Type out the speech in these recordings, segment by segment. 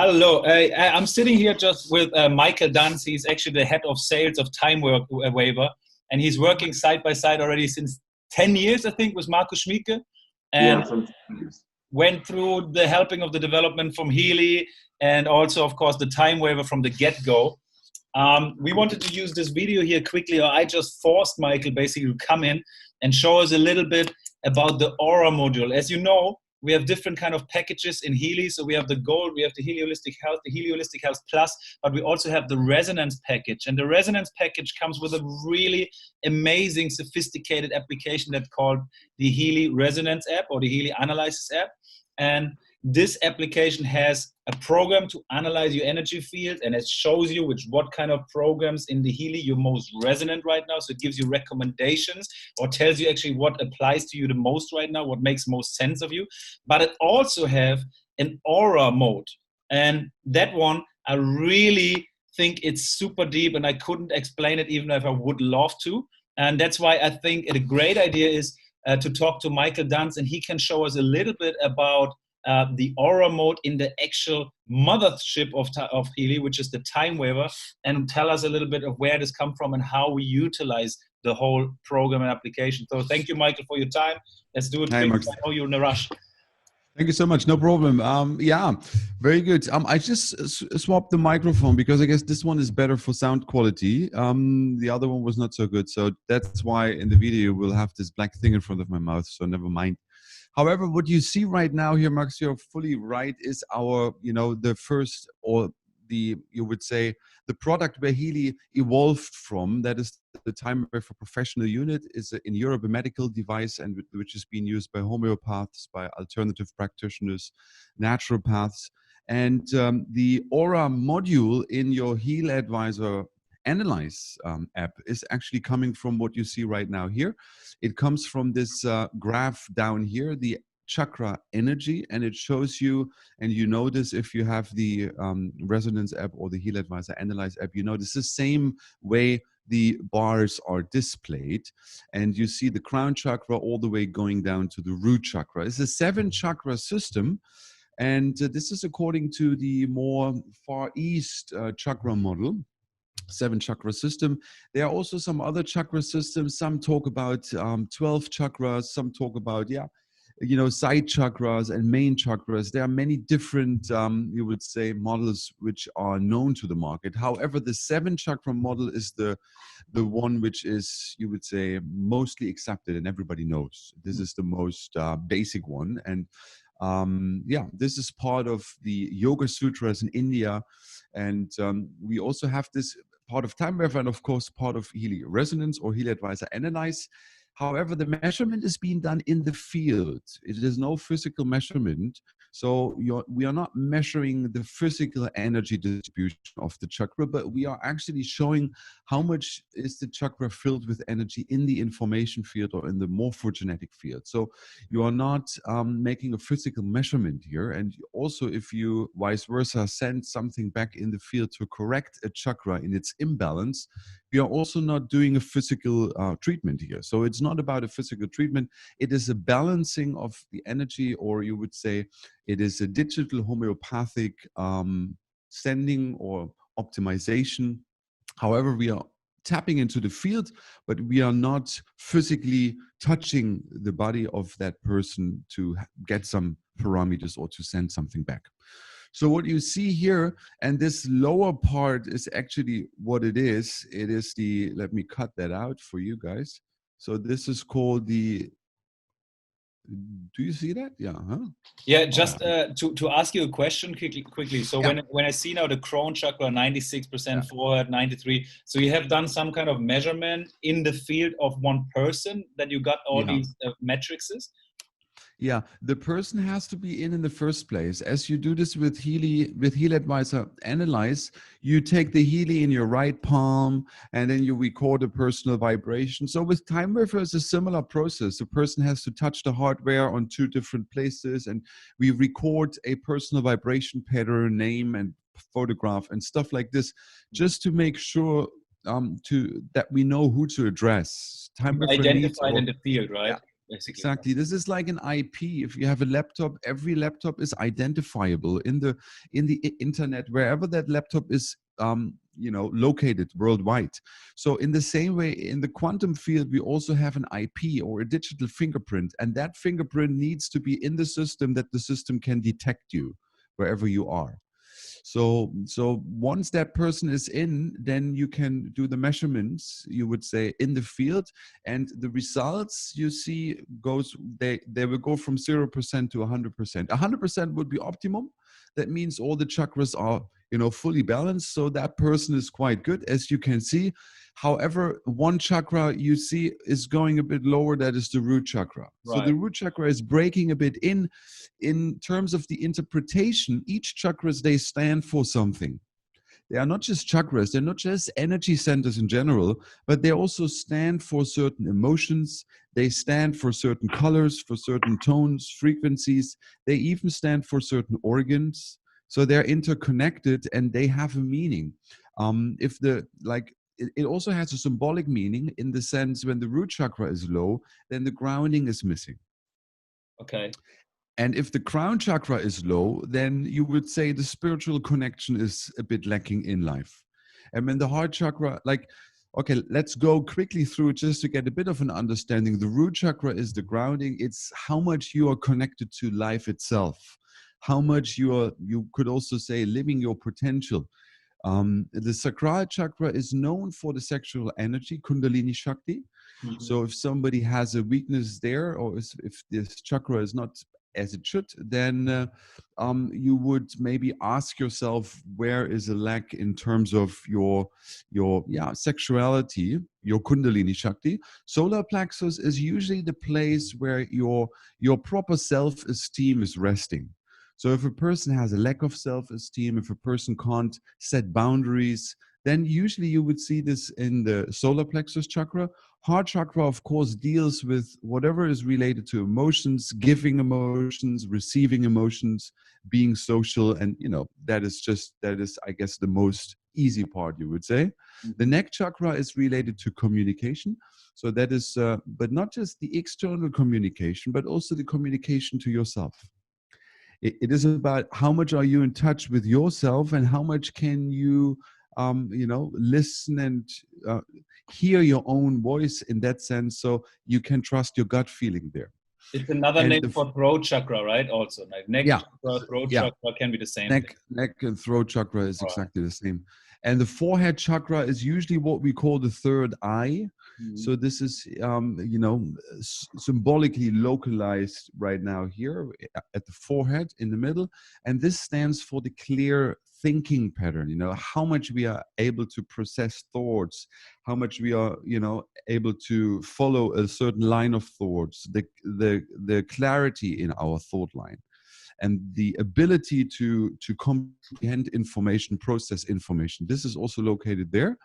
Hello, I'm sitting here just with Michael Danz. He's actually the head of sales of Timewaver, and he's working side by side already since 10 years, I think, with Marco Schmieke. And went through the helping of the development from Healy and also, of course, the Timewaver from the get-go. We wanted to use this video here quickly, or I just forced Michael basically to come in and show us a little bit about the Aura Module. As you know, we have different kind of packages in Healy. So we have the Gold, we have the Healy Holistic Health, the Healy Holistic Health Plus, but we also have the Resonance package. And the Resonance package comes with a really amazing, sophisticated application that's called the Healy Resonance app or the Healy Analysis app. And this application has a program to analyze your energy field, and it shows you what kind of programs in the Healy you're most resonant right now. So it gives you recommendations or tells you actually what applies to you the most right now, what makes most sense of you. But it also have an aura mode, and that one I really think it's super deep, and I couldn't explain it even if I would love to. And that's why I think a great idea is to talk to Michael Danz, and he can show us a little bit about the Aura mode in the actual mothership of Healy, which is the Timewaver, and tell us a little bit of where this come from and how we utilize the whole program and application. So thank you, Michael, for your time. Let's do it quick. I know you're in a rush. Thank you so much. No problem. Yeah, very good. I just swapped the microphone because I guess this one is better for sound quality. The other one was not so good. So that's why in the video we'll have this black thing in front of my mouth. So never mind. However, what you see right now here, Max, you're fully right, is our, the first, or you would say, the product where Healy evolved from. That is the Timewaver Professional Unit. Is in Europe a medical device, and which is being used by homeopaths, by alternative practitioners, naturopaths. And the Aura module in your Heal Advisor Analyze app is actually coming from what you see right now here. It comes from this graph down here, the chakra energy, and it shows you, and you notice if you have the Resonance app or the Heal Advisor Analyze app, you notice the same way the bars are displayed, and you see the crown chakra all the way going down to the root chakra. It's a 7-chakra system, and this is according to the more Far East chakra model. 7-chakra system. There are also some other chakra systems. Some talk about 12 chakras. Some talk about, side chakras and main chakras. There are many different, you would say, models which are known to the market. However, the 7-chakra model is the one which is, you would say, mostly accepted and everybody knows. This is the most basic one. And this is part of the Yoga Sutras in India. And we also have this part of Timewaver and, of course, part of Healy Resonance or Healy Advisor Analyze. However, the measurement is being done in the field. It is no physical measurement. So we are not measuring the physical energy distribution of the chakra, but we are actually showing how much is the chakra filled with energy in the information field or in the morphogenetic field. So you are not making a physical measurement here. And also, if you vice versa send something back in the field to correct a chakra in its imbalance, we are also not doing a physical treatment here. So it's not about a physical treatment. It is a balancing of the energy, or you would say it is a digital homeopathic sending or optimization. However, we are tapping into the field, but we are not physically touching the body of that person to get some parameters or to send something back. So what you see here, and this lower part is actually what it is. It is the, let me cut that out for you guys. So this is called the, do you see that? Yeah. Huh? Yeah, just to ask you a question quickly. So when I see now the crown chakra, 96% forward, 93. So you have done some kind of measurement in the field of one person that you got all these matrices? Yeah, the person has to be in the first place. As you do this with Healy Advisor Analyze, you take the Healy in your right palm and then you record a personal vibration. So with Timewaver, it's a similar process. The person has to touch the hardware on 2 different places, and we record a personal vibration pattern, name and photograph and stuff like this, just to make sure that we know who to address. Timewaver identified in the field, right? basically. Exactly. This is like an IP. If you have a laptop, every laptop is identifiable in the internet, wherever that laptop is, located worldwide. So in the same way, in the quantum field, we also have an IP or a digital fingerprint, and that fingerprint needs to be in the system that the system can detect you wherever you are. So once that person is in, then you can do the measurements, you would say, in the field, and the results you see they will go from 0% to 100%. 100% would be optimum. That means all the chakras are, fully balanced. So that person is quite good, as you can see. However, one chakra you see is going a bit lower. That is the root chakra. Right. So the root chakra is breaking a bit in terms of the interpretation. Each chakras, they stand for something. They are not just chakras. They're not just energy centers in general, but they also stand for certain emotions. They stand for certain colors, for certain tones, frequencies. They even stand for certain organs. So they're interconnected and they have a meaning. It also has a symbolic meaning in the sense when the root chakra is low, then the grounding is missing. Okay. And if the crown chakra is low, then you would say the spiritual connection is a bit lacking in life. And when the heart chakra, okay, let's go quickly through just to get a bit of an understanding. The root chakra is the grounding. It's how much you are connected to life itself, how much you could also say living your potential. The sacral chakra is known for the sexual energy, Kundalini Shakti. Mm-hmm. So if somebody has a weakness there, or if this chakra is not as it should, then you would maybe ask yourself, where is a lack in terms of your sexuality, your Kundalini Shakti. Solar plexus is usually the place where your proper self-esteem is resting. So if a person has a lack of self-esteem, if a person can't set boundaries, then usually you would see this in the solar plexus chakra. Heart chakra, of course, deals with whatever is related to emotions, giving emotions, receiving emotions, being social. And, that is, I guess, the most easy part, you would say. Mm-hmm. The neck chakra is related to communication. So that is, but not just the external communication, but also the communication to yourself. It is about how much are you in touch with yourself and how much can you, listen and hear your own voice in that sense, so you can trust your gut feeling there. It's another name for throat chakra, right? Also, like neck chakra, throat chakra can be the same thing. Neck and throat chakra is exactly the same. And the forehead chakra is usually what we call the third eye. Mm-hmm. So this is, symbolically localized right now here at the forehead in the middle. And this stands for the clear thinking pattern, how much we are able to process thoughts, how much we are, able to follow a certain line of thoughts, the clarity in our thought line. And the ability to comprehend information, process information. This is also located there.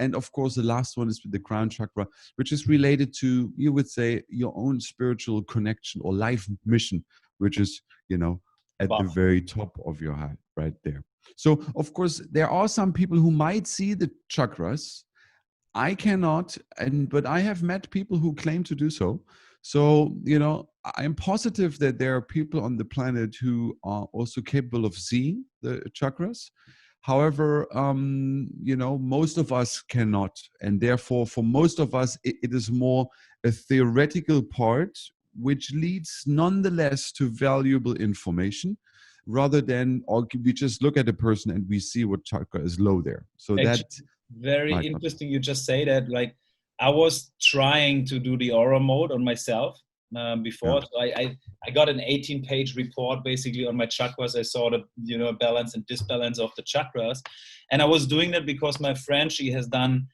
And of course, the last one is with the crown chakra, which is related to, you would say, your own spiritual connection or life mission, which is, at the very top of your heart right there. So, of course, there are some people who might see the chakras. I cannot, but I have met people who claim to do so. So, I'm positive that there are people on the planet who are also capable of seeing the chakras. However, most of us cannot. And therefore, for most of us, it is more a theoretical part, which leads nonetheless to valuable information, rather than we just look at a person and we see what chakra is low there. So that's very interesting. You just say that, like, I was trying to do the aura mode on myself before. Yeah. So I got an 18-page report basically on my chakras. I saw the balance and disbalance of the chakras, and I was doing that because my friend, she has done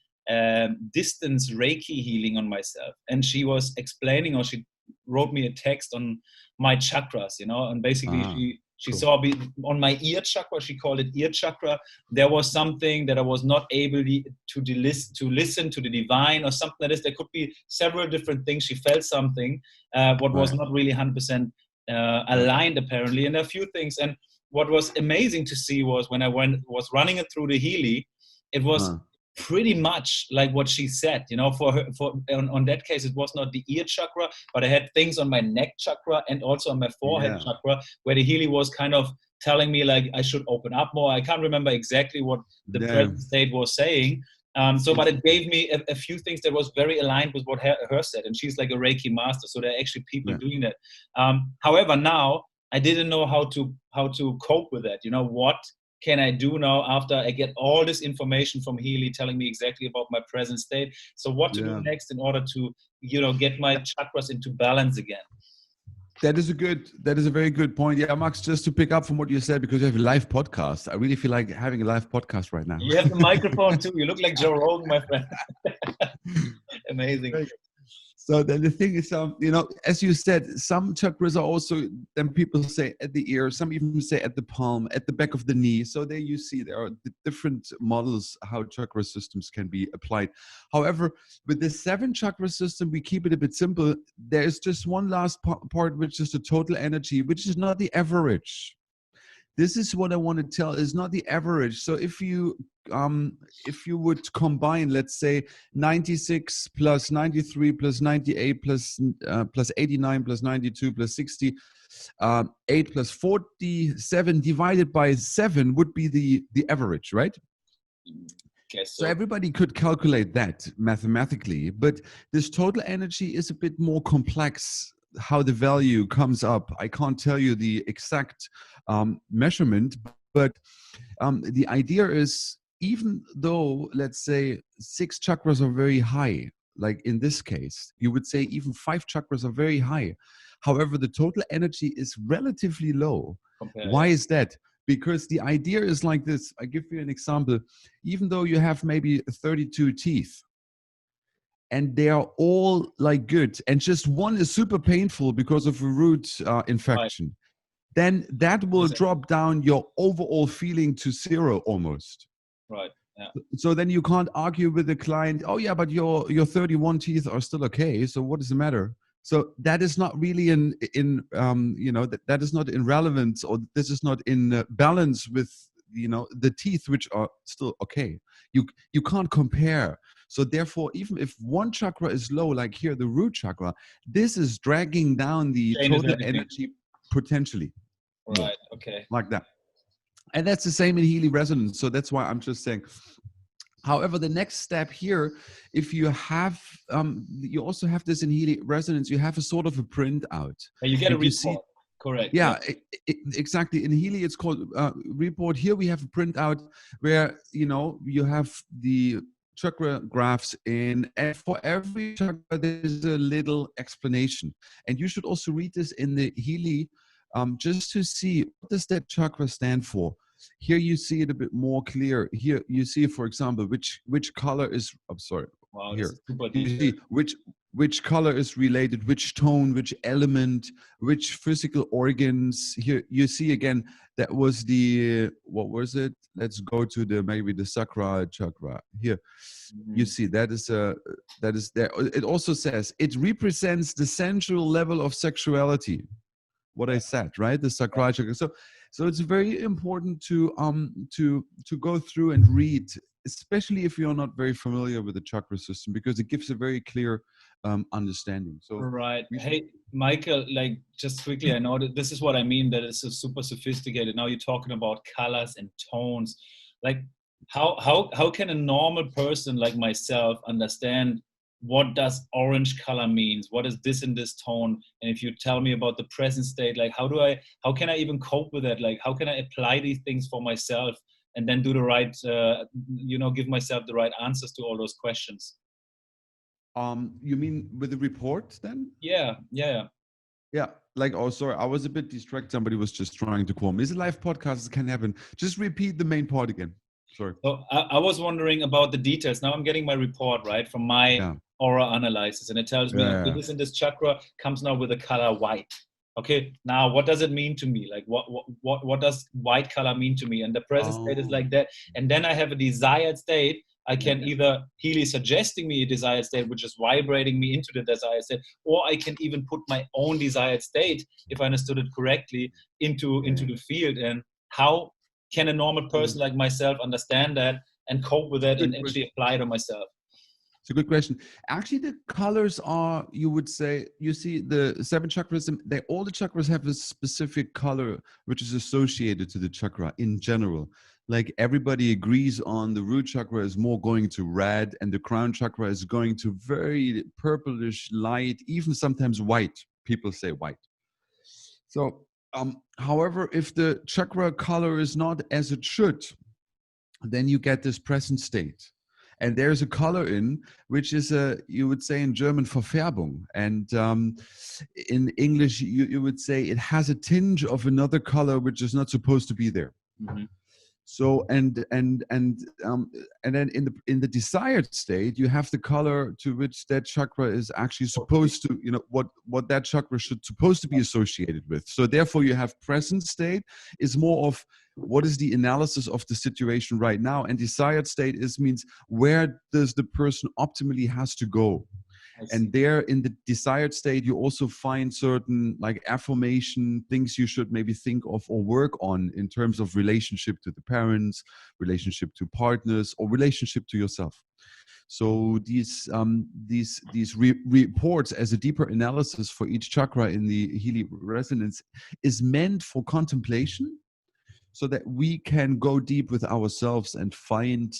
distance Reiki healing on myself, and she was explaining, or she wrote me a text on my chakras, and basically she saw on my ear chakra, she called it ear chakra, there was something that I was not able to listen to the divine or something like this. There could be several different things. She felt something, what was not really 100% aligned apparently, and a few things. And what was amazing to see was when I was running it through the Healy, it was pretty much like what she said, you know, on that case, it was not the ear chakra, but I had things on my neck chakra and also on my forehead chakra, where the Healy was kind of telling me like I should open up more. I can't remember exactly what the present state was saying. But it gave me a few things that was very aligned with what her said. And she's like a Reiki master. So there are actually people doing that. However, now I didn't know how to cope with that. You know, what can I do now after I get all this information from Healy telling me exactly about my present state? So what to do next in order to, you know, get my chakras into balance again? That is a very good point. Yeah, Max, just to pick up from what you said, because you have a live podcast. I really feel like having a live podcast right now. You have the microphone too. You look like Joe Rogan, my friend. Amazing. So then the thing is, you know, as you said, some chakras are also, then people say at the ear, some even say at the palm, at the back of the knee. So there you see there are different models how chakra systems can be applied. However, with the 7 chakra system, we keep it a bit simple. There is just one last part, which is the total energy, which is not the average. This is what I want to tell, is not the average. So if you would combine, let's say 96 plus 93 plus 98 plus 89 plus 92 plus 60, 8 plus 47 divided by 7 would be the average, right? So everybody could calculate that mathematically, but this total energy is a bit more complex. How the value comes up, I can't tell you the exact measurement, but the idea is, even though, let's say, 6 chakras are very high, like in this case, you would say even 5 chakras are very high. However, the total energy is relatively low. Why is that? Because the idea is like this. I give you an example. Even though you have maybe 32 teeth, and they are all like good, and just one is super painful because of a root infection, then that will drop down your overall feeling to 0 almost. Right. Yeah. So then you can't argue with the client, oh yeah, but your 31 teeth are still okay, so what is the matter? So that is not really that is not in relevance, or this is not in balance with, you know, the teeth, which are still okay. You can't compare. So therefore, even if one chakra is low, like here, the root chakra, this is dragging down the total energy potentially. Right, okay. Like that. And that's the same in Healy resonance. So that's why I'm just saying. However, the next step here, if you have, you also have this in Healy resonance, you have a sort of a printout. You get a report. Correct. Yeah, exactly. In Healy, it's called report. Here we have a printout where, you know, you have the chakra graphs in, and for every chakra there's a little explanation, and you should also read this in the Healy just to see what does that chakra stand for. Here you see it a bit more clear. Here you see, for example, which color is, I'm sorry, wow, here you see which color is related, which tone, which element, which physical organs. Here you see again, that was the, what was it? Let's go to the, maybe the Sakra chakra. Here, you see that is there. It also says it represents the sensual level of sexuality. What I said, right? The Sakra chakra. So it's very important to go through and read, especially if you're not very familiar with the chakra system, because it gives a very clear understanding. So right. Hey, Michael, like, just quickly, I know that this is what I mean, that it's super sophisticated. Now you're talking about colors and tones. Like, how can a normal person like myself understand what does orange color means? What is this in this tone? And if you tell me about the present state, like, how can I even cope with that? Like, how can I apply these things for myself and then do the right, give myself the right answers to all those questions? You mean with the report then? Yeah. Like, oh, sorry, I was a bit distracted. Somebody was just trying to call me. It's a live podcast. It can happen. Just repeat the main part again. Sorry. So I was wondering about the details. Now I'm getting my report, right, from my aura analysis, and it tells me this and this chakra comes now with the color white. Okay, now what does it mean to me? Like, what does white color mean to me? And the present state is like that. And then I have a desired state. I can either Healy suggesting me a desired state, which is vibrating me into the desired state, or I can even put my own desired state, if I understood it correctly, into the field. And how can a normal person like myself understand that and cope with that and actually apply it on myself? It's a good question. Actually, the colors are, you would say, you see the 7 chakras, all the chakras have a specific color which is associated to the chakra in general. Like everybody agrees on the root chakra is more going to red, and the crown chakra is going to very purplish light, even sometimes white. People say white. So, however, if the chakra color is not as it should, then you get this present state. And there's a color in, which is you would say in German, Verfärbung. And in English, you would say it has a tinge of another color which is not supposed to be there. Mm-hmm. So and then in the desired state, you have the color to which that chakra is actually supposed to, what that chakra should supposed to be associated with. So therefore, you have present state is more of what is the analysis of the situation right now, and desired state means where does the person optimally has to go. And there in the desired state, you also find certain like affirmation things you should maybe think of or work on in terms of relationship to the parents, relationship to partners, or relationship to yourself. So these reports as a deeper analysis for each chakra in the Healy resonance is meant for contemplation, so that we can go deep with ourselves and find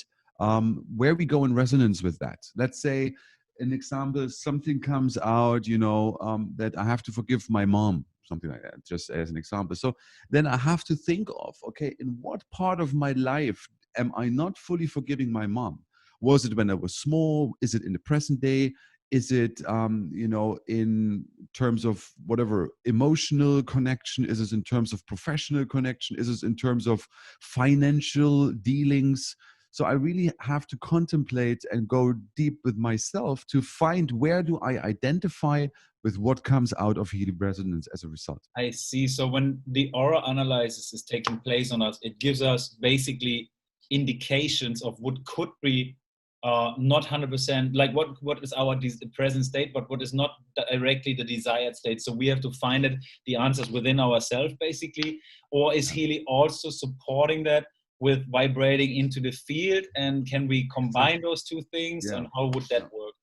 where we go in resonance with that. Let's say, an example, something comes out, that I have to forgive my mom, something like that, just as an example. So then I have to think of, okay, in what part of my life am I not fully forgiving my mom? Was it when I was small? Is it in the present day? Is it, in terms of whatever emotional connection? Is it in terms of professional connection? Is it in terms of financial dealings? So I really have to contemplate and go deep with myself to find where do I identify with what comes out of Healy resonance as a result. I see. So when the aura analysis is taking place on us, it gives us basically indications of what could be not 100%, like what is our present state, but what is not directly the desired state. So we have to find the answers within ourselves, basically. Or is Healy also supporting that with vibrating into the field, and can we combine those two things? Yeah. And how would that work?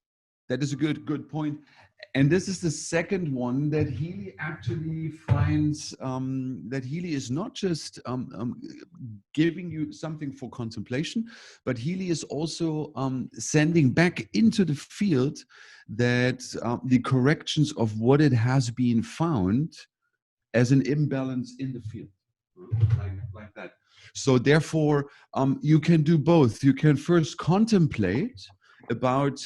That is a good point. And this is the second one that Healy actually finds, that Healy is not just giving you something for contemplation, but Healy is also sending back into the field that the corrections of what it has been found as an imbalance in the field, like that. So therefore, you can do both. You can first contemplate about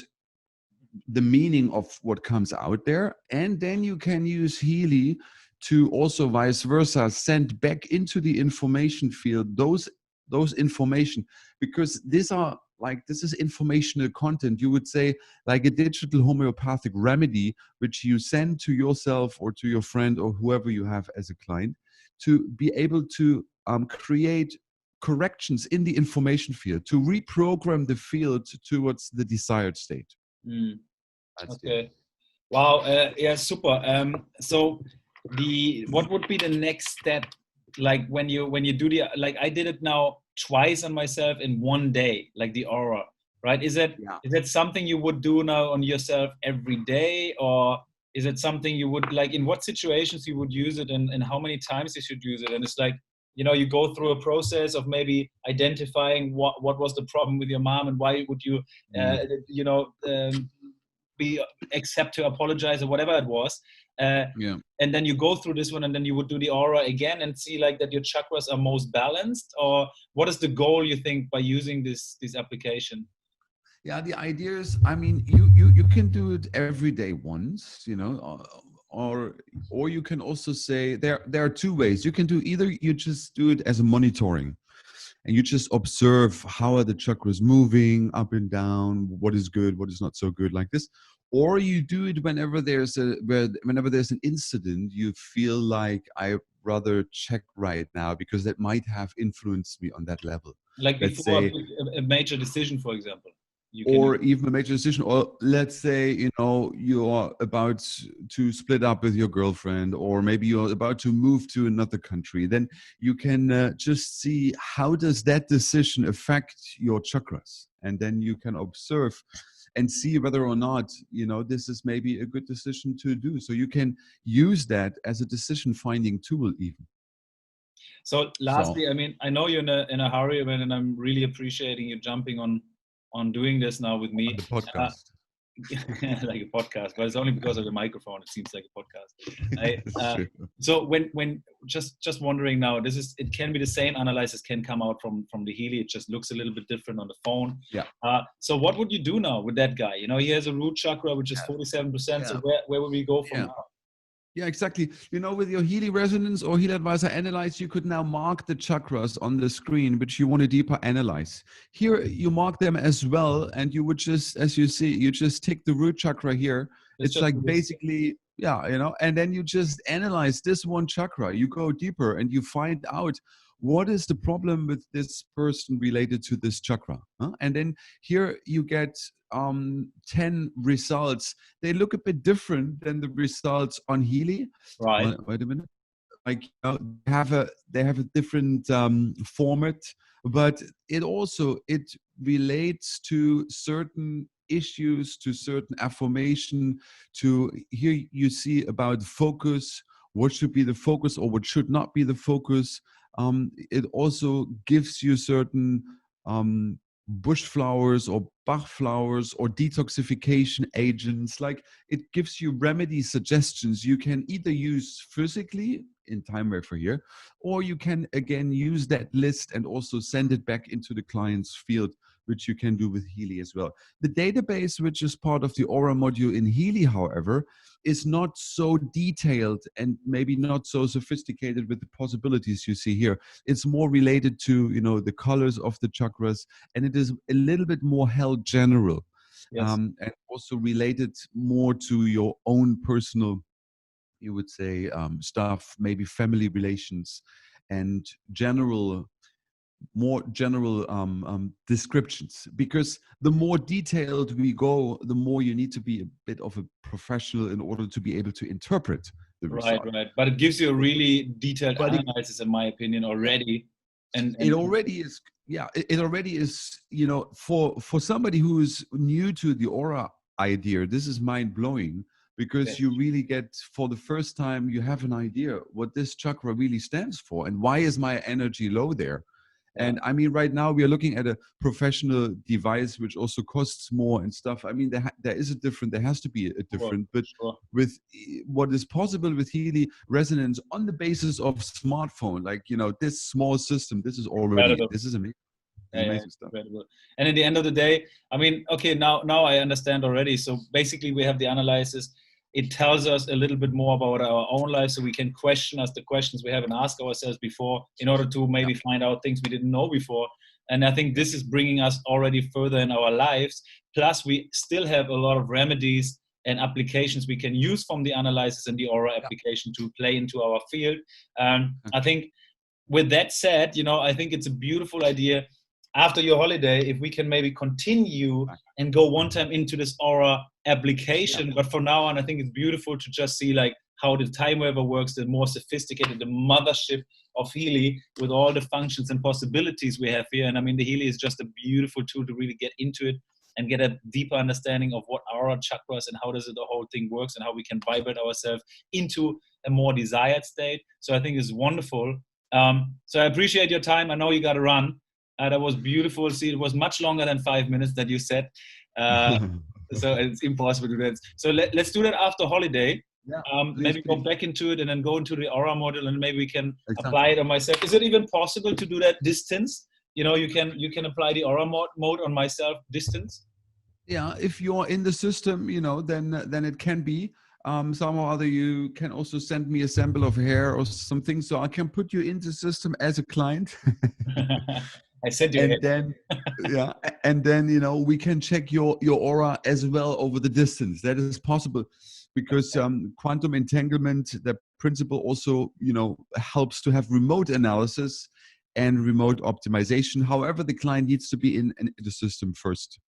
the meaning of what comes out there, and then you can use Healy to also vice versa send back into the information field those information, because this is informational content, you would say, like a digital homeopathic remedy which you send to yourself or to your friend or whoever you have as a client to be able to create corrections in the information field, to reprogram the field towards the desired state. Mm. Okay. Wow. Yeah. Super. So what would be the next step? Like when you do like I did it now twice on myself in one day, like the aura, right? Is that something you would do now on yourself every day, or is it something you would like, in what situations you would use it, and how many times you should use it? And it's like, you go through a process of maybe identifying what was the problem with your mom, and why would you, accept to apologize or whatever it was. And then you go through this one, and then you would do the aura again and see like that your chakras are most balanced, or what is the goal you think by using this application? Yeah, the idea is, I mean, you can do it every day once, or you can also say there are two ways. You can do either, you just do it as a monitoring, and you just observe how are the chakras moving up and down, what is good, what is not so good, like this. Or you do it whenever there's an incident, you feel like I rather check right now because that might have influenced me on that level. Like before a major decision, for example. you can or even a major decision, or let's say, you know, you're about to split up with your girlfriend, or maybe you're about to move to another country, then you can just see how does that decision affect your chakras, and then you can observe and see whether or not, you know, this is maybe a good decision to do. So you can use that as a decision finding tool even. So lastly, I mean, I know you're in a hurry, and I'm really appreciating you jumping on doing this now with me. On the podcast. Like a podcast, but it's only because of the microphone. It seems like a podcast. So when just wondering now, it can be the same analysis can come out from the Healy. It just looks a little bit different on the phone. Yeah. So what would you do now with that guy? You know, he has a root chakra which is 47%. Yeah. So where would we go from now? Yeah, exactly. You know, with your Healy resonance or Healy Advisor Analyze, you could now mark the chakras on the screen, which you want to deeper analyze. Here, you mark them as well, and you would just, as you see, you just tick the root chakra here. It's like basically, yeah, you know, and then you just analyze this one chakra. You go deeper and you find out what is the problem with this person related to this chakra. And then here you get 10 results. They look a bit different than the results on Healy. Right. Wait a minute. Like they have a different format, but it relates to certain issues, to certain affirmation. To here you see about focus, what should be the focus or what should not be the focus. It also gives you certain bush flowers or Bach flowers or detoxification agents. Like, it gives you remedy suggestions you can either use physically in Timewaver here, or you can again use that list and also send it back into the client's field, which you can do with Healy as well. The database, which is part of the Aura module in Healy, however, is not so detailed and maybe not so sophisticated with the possibilities you see here. It's more related to, you know, the colors of the chakras, and it is a little bit more held general. Yes. And also related more to your own personal, you would say, stuff, maybe family relations and more general descriptions, because the more detailed we go, the more you need to be a bit of a professional in order to be able to interpret the result. Right. But it gives you a really detailed analysis, in my opinion, already. And it already is. Yeah, it already is. You know, for somebody who's new to the aura idea, this is mind blowing, because you really get, for the first time, you have an idea what this chakra really stands for and why is my energy low there. And I mean, right now we are looking at a professional device, which also costs more and stuff. I mean, there has to be a different, but with what is possible with Healy resonance on the basis of smartphone, like, you know, this small system, this is already, this is amazing. Amazing stuff. Incredible. And at the end of the day, I mean, okay, now I understand already. So basically we have the analysis. It tells us a little bit more about our own life, so we can question us the questions we haven't asked ourselves before in order to maybe find out things we didn't know before. And I think this is bringing us already further in our lives. Plus, we still have a lot of remedies and applications we can use from the analysis and the Aura application to play into our field. I think with that said, you know, I think it's a beautiful idea. After your holiday, if we can maybe continue and go one time into this Aura application, but for now on, I think it's beautiful to just see like how the Timewaver works, the more sophisticated, the mothership of Healy with all the functions and possibilities we have here. And I mean, the Healy is just a beautiful tool to really get into it and get a deeper understanding of what our chakras and how does it, the whole thing works, and how we can vibrate ourselves into a more desired state. So I think it's wonderful. So I appreciate your time. I know you got to run. That was beautiful. See, it was much longer than 5 minutes that you said. So it's impossible to do that. So let's do that after holiday. Maybe go back into it and then go into the Aura module, and maybe we can apply it on myself. Is it even possible to do that distance? You know, you can apply the Aura mode on myself distance. Yeah, if you're in the system, you know, then it can be. Somehow or other, you can also send me a sample of hair or something, so I can put you in the system as a client. I said you. And then you know, we can check your aura as well over the distance. That is possible, because quantum entanglement, the principle also, you know, helps to have remote analysis and remote optimization. However, the client needs to be in the system first.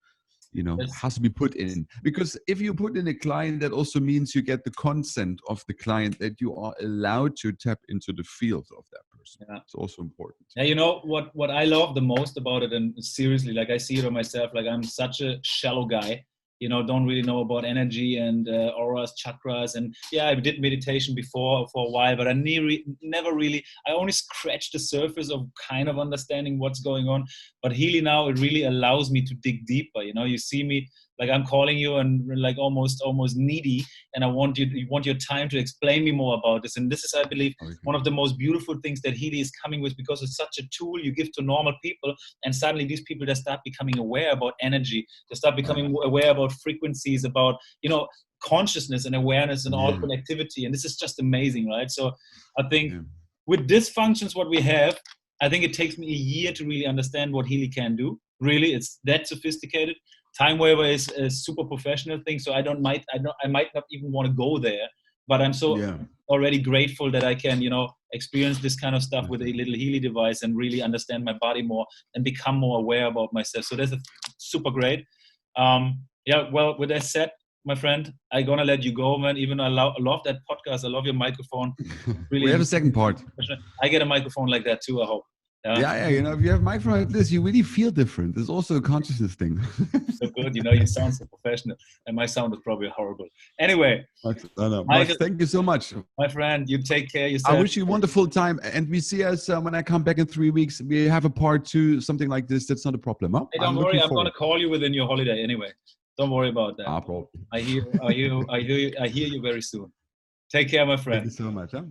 you know, has to be put in. Because if you put in a client, that also means you get the consent of the client that you are allowed to tap into the field of that person. Yeah. It's also important. Yeah, you know what I love the most about it, and seriously, like I see it on myself, like I'm such a shallow guy, you know, don't really know about energy and auras, chakras, and yeah, I did meditation before for a while, but I never really, I only scratched the surface of kind of understanding what's going on. But Healy now, it really allows me to dig deeper. You know, you see me, like I'm calling you and like almost needy, and I want you want your time to explain me more about this. And this is, I believe, one of the most beautiful things that Healy is coming with, because it's such a tool you give to normal people, and suddenly these people, they start becoming aware about energy, they start becoming aware about frequencies, about, you know, consciousness and awareness and all connectivity. And this is just amazing, right? So I think with dysfunctions what we have, I think it takes me a year to really understand what Healy can do. Really, it's that sophisticated. Timewaver is a super professional thing, so I might not even want to go there. But I'm so already grateful that I can, you know, experience this kind of stuff with a little Healy device and really understand my body more and become more aware about myself. So that's super great. Yeah, well, with that said, my friend, I'm gonna let you go, man. Even I love that podcast. I love your microphone. Really, we have a second part. I get a microphone like that too, I hope. Yeah, you know, if you have a microphone like this, you really feel different. It's also a consciousness thing. So good, you know, you sound so professional, and my sound is probably horrible. Anyway, Max, thank you so much, my friend. You take care of yourself. I wish you a wonderful time, and we see us when I come back in 3 weeks. We have a part 2, something like this. That's not a problem. Huh? Hey, don't worry, I'm gonna call you within your holiday anyway. Don't worry about that. Bro. I hear you very soon. Take care, my friend. Thank you so much. Huh?